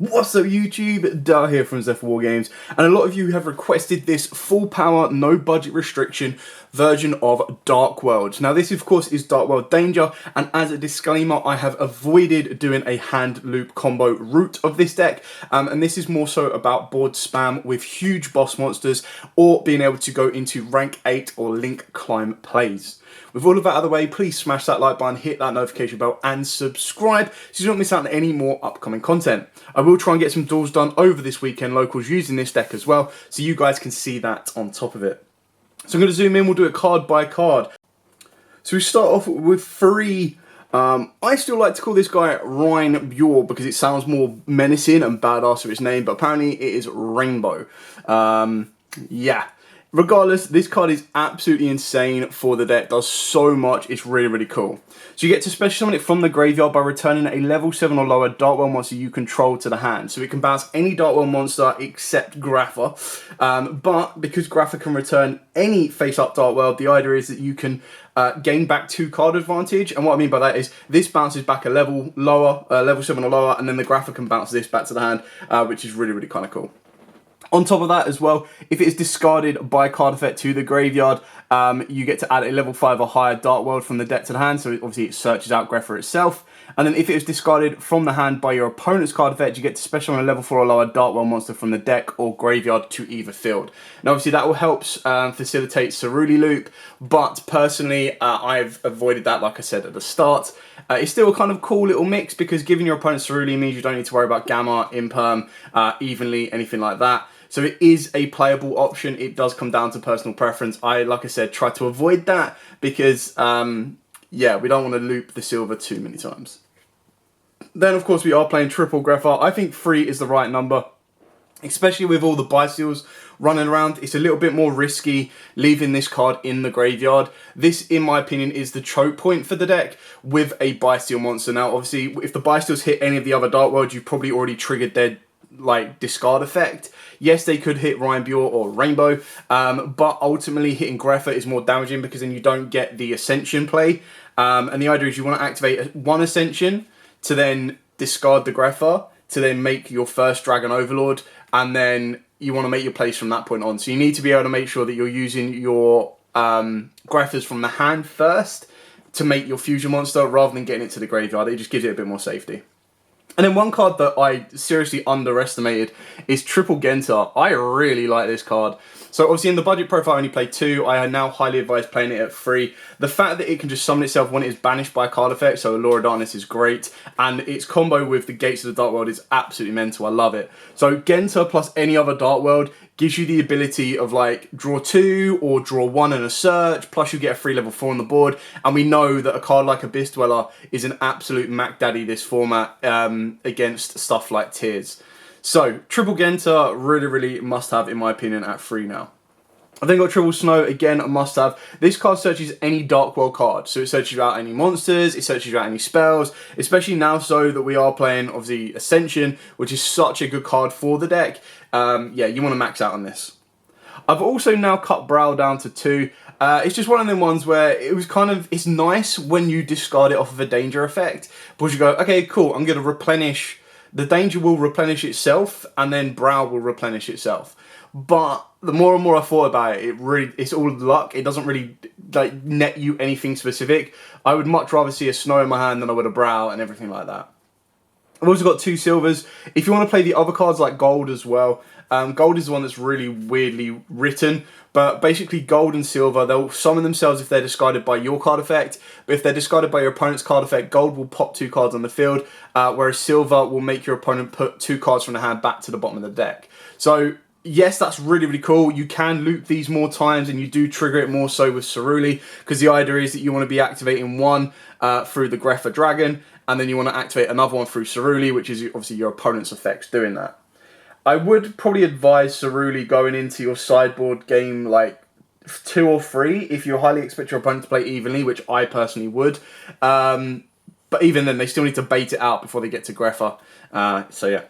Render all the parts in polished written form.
What's up YouTube, Dar here from Zephyr War Games, and a lot of you have requested this full power, no budget restriction version of Darkworld. Now this of course is Darkworld Danger, and as a disclaimer I have avoided doing a hand loop combo route of this deck, and this is more so about board spam with huge boss monsters or being able to go into rank 8 or link climb plays. With all of that out of the way, please smash that like button, hit that notification bell and subscribe so you don't miss out on any more upcoming content. I will try and get some duels done over this weekend, locals using this deck as well, so you guys can see that on top of it. So I'm going to zoom in, we'll do it card by card. So we start off with 3. I still like to call this guy Yugioh because it sounds more menacing and badass with its name, but apparently it is Rainbow. Yeah. Regardless, this card is absolutely insane for the deck, does so much, it's really, really cool. So you get to special summon it from the graveyard by returning a level 7 or lower Darkworld monster you control to the hand. So it can bounce any Darkworld monster except Grapha, but because Grapha can return any face-up Darkworld, the idea is that you can gain back 2 card advantage, and what I mean by that is this bounces back a level lower, level 7 or lower, and then the Grapha can bounce this back to the hand, which is really, really kind of cool. On top of that as well, if it is discarded by card effect to the graveyard, you get to add a level 5 or higher Darkworld from the deck to the hand, so obviously it searches out Grepher itself. And then if it is discarded from the hand by your opponent's card effect, you get to special on a level 4 or lower Darkworld monster from the deck or graveyard to either field. Now obviously that will help facilitate Cerulli loop, but personally I've avoided that like I said at the start. It's still a kind of cool little mix because giving your opponent Cerulli means you don't need to worry about Gamma, Imperm, Evenly, anything like that. So it is a playable option. It does come down to personal preference. Like I said, try to avoid that because, yeah, we don't want to loop the silver too many times. Then, of course, we are playing triple Grepher. I think 3 is the right number, especially with all the Byseals running around. It's a little bit more risky leaving this card in the graveyard. This, in my opinion, is the choke point for the deck with a Byseal monster. Now, obviously, if the Byseals hit any of the other Darkworlds, you've probably already triggered their discard effect. Yes, they could hit Yugioh or Rainbow, but ultimately hitting Grepher is more damaging because then you don't get the Ascension play. And the idea is you want to activate 1 Ascension to then discard the Grepher to then make your first Dragon Overlord, and then you want to make your plays from that point on. So you need to be able to make sure that you're using your Greffers from the hand first to make your fusion monster rather than getting it to the graveyard. It just gives it a bit more safety. And then one card that I seriously underestimated is Triple Genta. I really like this card. So obviously in the budget profile I only play 2. I now highly advise playing it at 3. The fact that it can just summon itself when it is banished by a card effect, so Allure of Darkness, is great. And its combo with the Gates of the Darkworld is absolutely mental. I love it. So Genta plus any other Darkworld gives you the ability of draw 2 or draw 1 in a search, plus you get a free level 4 on the board. And we know that a card like Abyss Dweller is an absolute Mac Daddy this format against stuff like Tears. So, Triple Genta, really, really must have in my opinion at 3 now. I then got Triple Snow, again a must have. This card searches any Darkworld card, so it searches out any monsters, it searches out any spells, especially now so that we are playing obviously Ascension, which is such a good card for the deck. Yeah, you want to max out on this. I've also now cut Brow down to 2. It's just one of them ones where it was it's nice when you discard it off of a danger effect, because you go, okay, cool, I'm going to replenish. The danger will replenish itself, and then Brow will replenish itself. But the more and more I thought about it, it's all luck. It doesn't really net you anything specific. I would much rather see a Snow in my hand than I would a Brow and everything like that. I've also got 2 silvers. If you want to play the other cards like Gold as well, Gold is the one that's really weirdly written, but basically Gold and Silver, they'll summon themselves if they're discarded by your card effect, but if they're discarded by your opponent's card effect, Gold will pop 2 cards on the field, whereas Silver will make your opponent put 2 cards from the hand back to the bottom of the deck. So yes, that's really, really cool. You can loop these more times, and you do trigger it more so with Cerulli, because the idea is that you want to be activating 1 through the Grepher Dragon, and then you want to activate another one through Cerulli, which is obviously your opponent's effects doing that. I would probably advise Cerulli going into your sideboard game 2 or 3 if you highly expect your opponent to play evenly, which I personally would. But even then, they still need to bait it out before they get to Grepher. So yeah.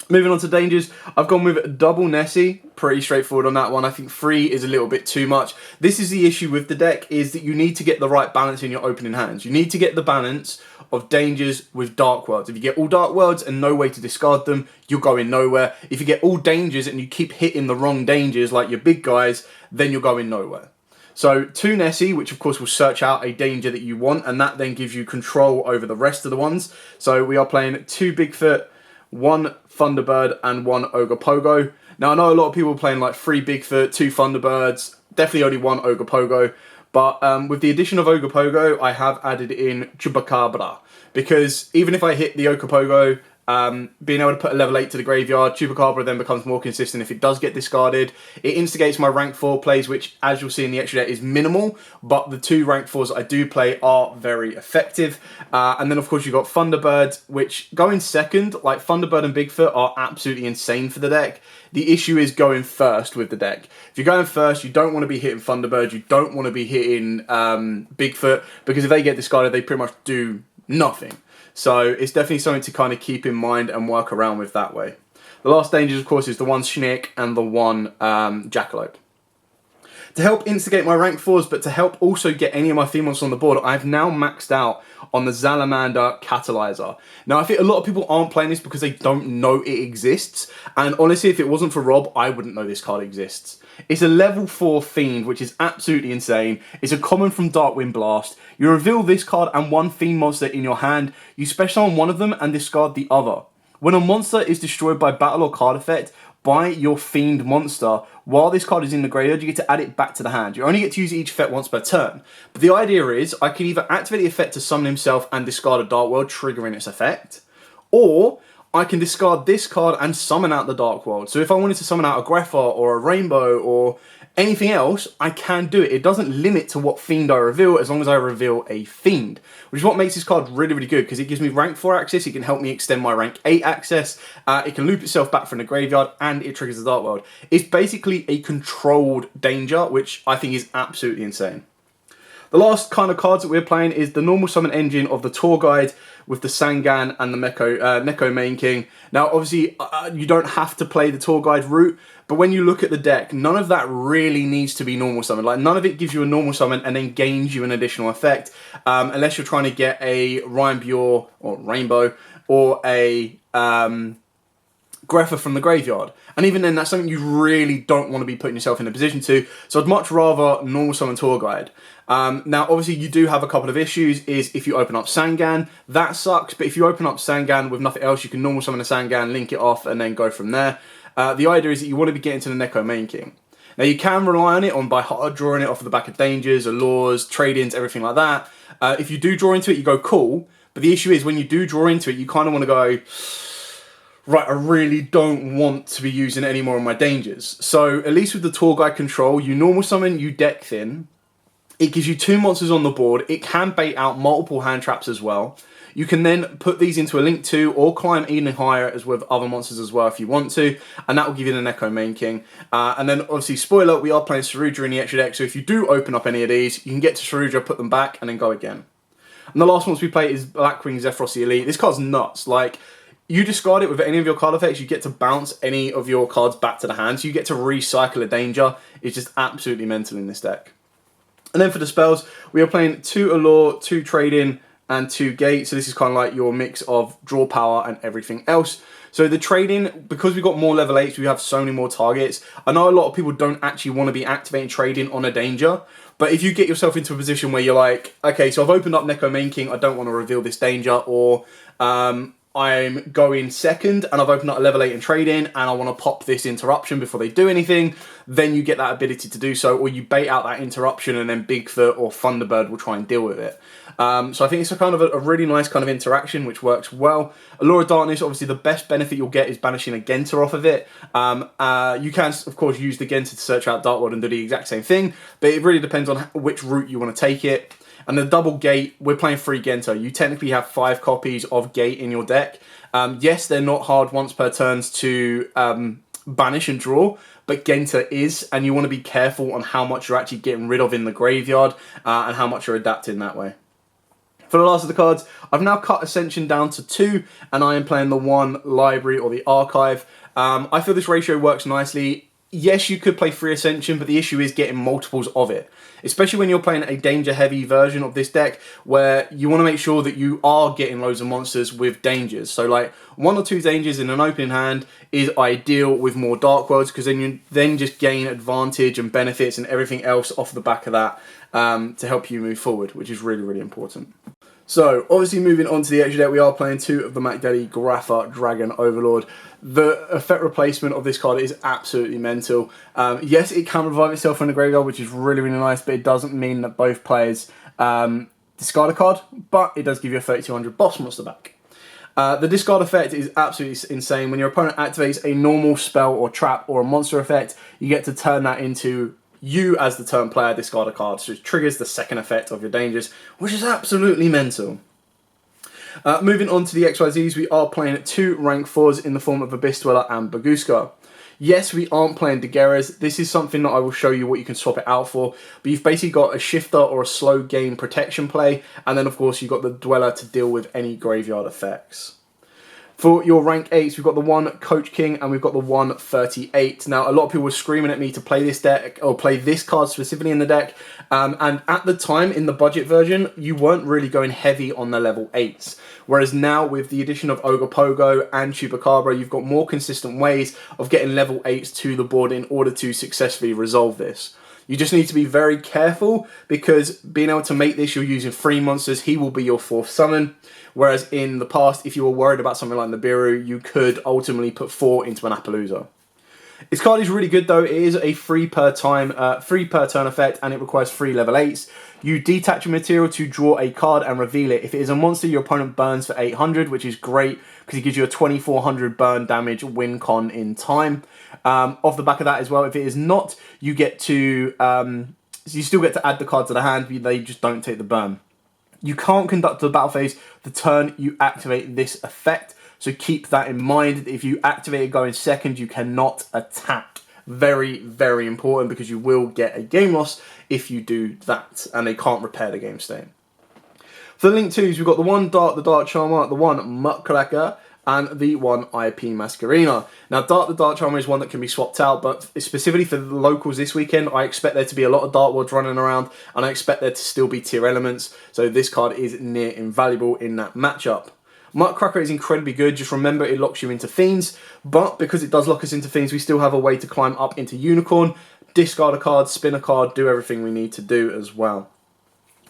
Moving on to dangers, I've gone with double Nessie. Pretty straightforward on that one. I think 3 is a little bit too much. This is the issue with the deck, is that you need to get the right balance in your opening hands. You need to get the balance of dangers with Dark Worlds. If you get all Dark Worlds and no way to discard them, you're going nowhere. If you get all dangers and you keep hitting the wrong dangers, like your big guys, then you're going nowhere. So 2 Nessie, which of course will search out a danger that you want, and that then gives you control over the rest of the ones. So we are playing 2 Bigfoot, 1 Thunderbird, and 1 Ogopogo. Now I know a lot of people are playing like 3 Bigfoot, 2 Thunderbirds, definitely only 1 Ogopogo. But with the addition of Ogopogo, I have added in Chupacabra. Because even if I hit the Ogopogo, being able to put a level 8 to the graveyard, Chupacabra then becomes more consistent if it does get discarded. It instigates my rank 4 plays, which, as you'll see in the extra deck, is minimal, but the 2 rank 4s I do play are very effective. And then, of course, you've got Thunderbird, which going second, like Thunderbird and Bigfoot are absolutely insane for the deck. The issue is going first with the deck. If you're going first, you don't want to be hitting Thunderbird, you don't want to be hitting Bigfoot, because if they get discarded, they pretty much do nothing. So it's definitely something to kind of keep in mind and work around with that way. The last dangers, of course, is the 1 Schnick and the 1 Jackalope. To help instigate my rank 4s, but to help also get any of my theme monsters on the board, I've now maxed out on the Salamander Catalyzer. Now, I think a lot of people aren't playing this because they don't know it exists. And honestly, if it wasn't for Rob, I wouldn't know this card exists. It's a level 4 Fiend, which is absolutely insane. It's a common from Darkwind Blast. You reveal this card and 1 Fiend monster in your hand. You special on one of them and discard the other. When a monster is destroyed by battle or card effect by your Fiend monster, while this card is in the graveyard, you get to add it back to the hand. You only get to use each effect once per turn. But the idea is, I can either activate the effect to summon himself and discard a Dark World, triggering its effect, or I can discard this card and summon out the Dark World. So if I wanted to summon out a Grepher or a Rainbow or anything else, I can do it. It doesn't limit to what Fiend I reveal, as long as I reveal a Fiend, which is what makes this card really, really good, because it gives me rank 4 access, it can help me extend my rank 8 access, it can loop itself back from the graveyard, and it triggers the Dark World. It's basically a controlled danger, which I think is absolutely insane. The last kind of cards that we're playing is the normal summon engine of the Tour Guide with the Sangan and the Neko Main King. Now, obviously, you don't have to play the Tour Guide route, but when you look at the deck, none of that really needs to be normal summon. Like, none of it gives you a normal summon and then gains you an additional effect, unless you're trying to get a Reinbjorn or Rainbow or a Grepher from the graveyard. And even then, that's something you really don't want to be putting yourself in a position to. So I'd much rather normal summon Tour Guide. Now, obviously, you do have a couple of issues. Is if you open up Sangan, that sucks. But if you open up Sangan with nothing else, you can normal summon a Sangan, link it off, and then go from there. The idea is that you want to be getting to the Neko Main King. Now, you can rely on it by drawing it off of the back of dangers, allures, trade-ins, everything like that. If you do draw into it, you go, cool. But the issue is, when you do draw into it, you kind of want to go, right, I really don't want to be using any more of my dangers. So, at least with the Tour Guide control, you normal summon, you deck thin. It gives you 2 monsters on the board. It can bait out multiple hand traps as well. You can then put these into a Link 2 or climb even higher as with other monsters as well if you want to. And that will give you the Neko Main King. And then, obviously, spoiler, we are playing Saruja in the extra deck. So if you do open up any of these, you can get to Saruja, put them back, and then go again. And the last ones we play is Blackwing Zephyros the Elite. This card's nuts. Like, you discard it with any of your card effects, you get to bounce any of your cards back to the hand. So you get to recycle a danger. It's just absolutely mental in this deck. And then for the spells, we are playing 2 Allure, 2 Trade-In, and 2 Gate. So this is kind of like your mix of draw power and everything else. So the Trade-In, because we've got more level 8s, we have so many more targets. I know a lot of people don't actually want to be activating Trade-In on a danger. But if you get yourself into a position where you're like, okay, so I've opened up Neko Main King, I don't want to reveal this danger, or I'm going second and I've opened up a level 8 and trade-in and I want to pop this interruption before they do anything, then you get that ability to do so, or you bait out that interruption and then Bigfoot or Thunderbird will try and deal with it. So I think it's a kind of a really nice kind of interaction which works well. Allure of Darkness, obviously the best benefit you'll get is banishing a Genta off of it. You can, of course, use the Genta to search out Darkworld and do the exact same thing, but it really depends on which route you want to take it. And the double Gate, we're playing 3 Genta. You technically have 5 copies of Gate in your deck. Yes, they're not hard once per turns to banish and draw, but Genta is, and you want to be careful on how much you're actually getting rid of in the graveyard and how much you're adapting that way. For the last of the cards, I've now cut Ascension down to 2, and I am playing the 1 Library or the Archive. I feel this ratio works nicely. Yes, you could play 3 Ascension, but the issue is getting multiples of it. Especially when you're playing a danger-heavy version of this deck, where you want to make sure that you are getting loads of monsters with dangers. So like 1 or 2 dangers in an opening hand is ideal with more Darkworlds, because then you just gain advantage and benefits and everything else off the back of that to help you move forward, which is really, really important. So, obviously moving on to the extra deck, we are playing 2 of the Mac Daddy Grapha Dragon Overlord. The effect replacement of this card is absolutely mental. Yes, it can revive itself in the graveyard, which is really, really nice, but it doesn't mean that both players discard a card, but it does give you a 3200 boss monster back. The discard effect is absolutely insane. When your opponent activates a normal spell or trap or a monster effect, you get to turn that into you as the turn player discard a card, so it triggers the second effect of your dangers, which is absolutely mental. Moving on to the XYZs, we are playing 2 rank 4s in the form of Abyss Dweller and Baguska. Yes, we aren't playing Daguerreas. This is something that I will show you what you can swap it out for, but you've basically got a shifter or a slow game protection play, and then of course you've got the Dweller to deal with any graveyard effects. For your rank 8s, we've got the 1 Coach King and we've got the 1 38. Now, a lot of people were screaming at me to play this deck, or play this card specifically in the deck. And at the time, in the budget version, you weren't really going heavy on the level 8s. Whereas now, with the addition of Ogopogo and Chupacabra, you've got more consistent ways of getting level 8s to the board in order to successfully resolve this. You just need to be very careful, because being able to make this, you're using 3 monsters, he will be your 4th summon. Whereas in the past, if you were worried about something like Nibiru, you could ultimately put 4 into an Appaloosa. This card is really good though. It is a 3 per turn effect, and it requires 3 level 8s. You detach a material to draw a card and reveal it. If it is a monster, your opponent burns for 800, which is great because it gives you a 2400 burn damage win con in time. Off the back of that as well, if it is not, you get to you still get to add the card to the hand, they just don't take the burn. You can't conduct the battle phase the turn you activate this effect, so keep that in mind. If you activate it going second, you cannot attack. Very, very important, because you will get a game loss if you do that, and they can't repair the game state. For the Link 2s, we've got the 1 Dart the Dart Charmer, the 1 Muckracker, and the 1 IP Masquerena. Now, Dart the Dart Charmer is one that can be swapped out, but specifically for the locals this weekend, I expect there to be a lot of Darkworld running around, and I expect there to still be tier elements, so this card is near invaluable in that matchup. Muckracker is incredibly good. Just remember, it locks you into Fiends, but because it does lock us into Fiends, we still have a way to climb up into Unicorn, discard a card, spin a card, do everything we need to do as well.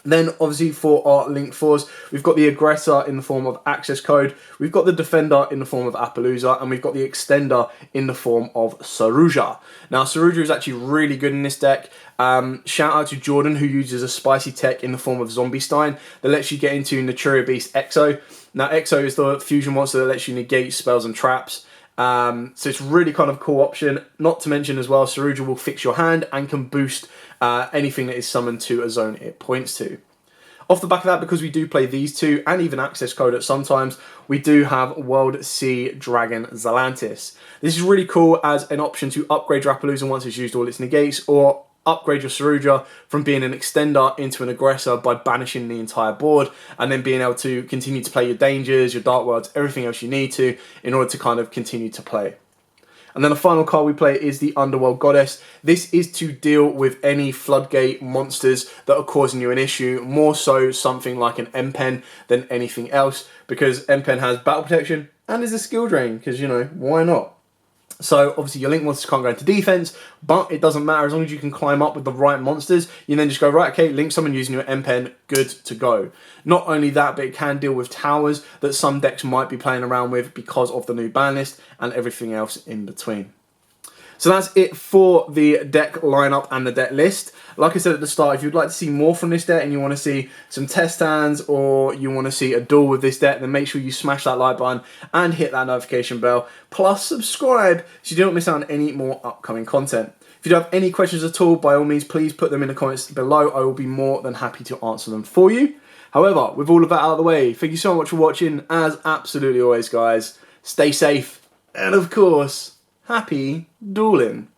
Then, obviously, for our Link 4s, we've got the Aggressor in the form of Access Code, we've got the Defender in the form of Appaloosa, and we've got the Extender in the form of Saruja. Now, Saruja is actually really good in this deck. Shout out to Jordan, who uses a spicy tech in the form of Zombie Stein that lets you get into Naturia Beast Exo. Now, Exo is the fusion monster that lets you negate spells and traps. So it's really kind of a cool option. Not to mention as well, Saruja will fix your hand and can boost anything that is summoned to a zone it points to. Off the back of that, because we do play these 2 and even Access Code at sometimes, we do have World Sea Dragon Zalantis. This is really cool as an option to upgrade your Appaloosa once it's used all its negates, or upgrade your Saruja from being an extender into an aggressor by banishing the entire board, and then being able to continue to play your dangers, your Darkworlds, everything else you need to in order to kind of continue to play. And then the final card we play is the Underworld Goddess. This is to deal with any floodgate monsters that are causing you an issue, more so something like an M-Pen than anything else, because M-Pen has battle protection and is a skill drain, because, you know, why not? So, obviously, your Link monsters can't go into defense, but it doesn't matter. As long as you can climb up with the right monsters, you then just go, right, okay, Link someone using your M-Pen, good to go. Not only that, but it can deal with towers that some decks might be playing around with because of the new ban list and everything else in between. So that's it for the deck lineup and the deck list. Like I said at the start, if you'd like to see more from this deck and you want to see some test hands or you want to see a duel with this deck, then make sure you smash that like button and hit that notification bell. Plus subscribe so you don't miss out on any more upcoming content. If you do have any questions at all, by all means, please put them in the comments below. I will be more than happy to answer them for you. However, with all of that out of the way, thank you so much for watching. As absolutely always, guys, stay safe and, of course, happy dueling.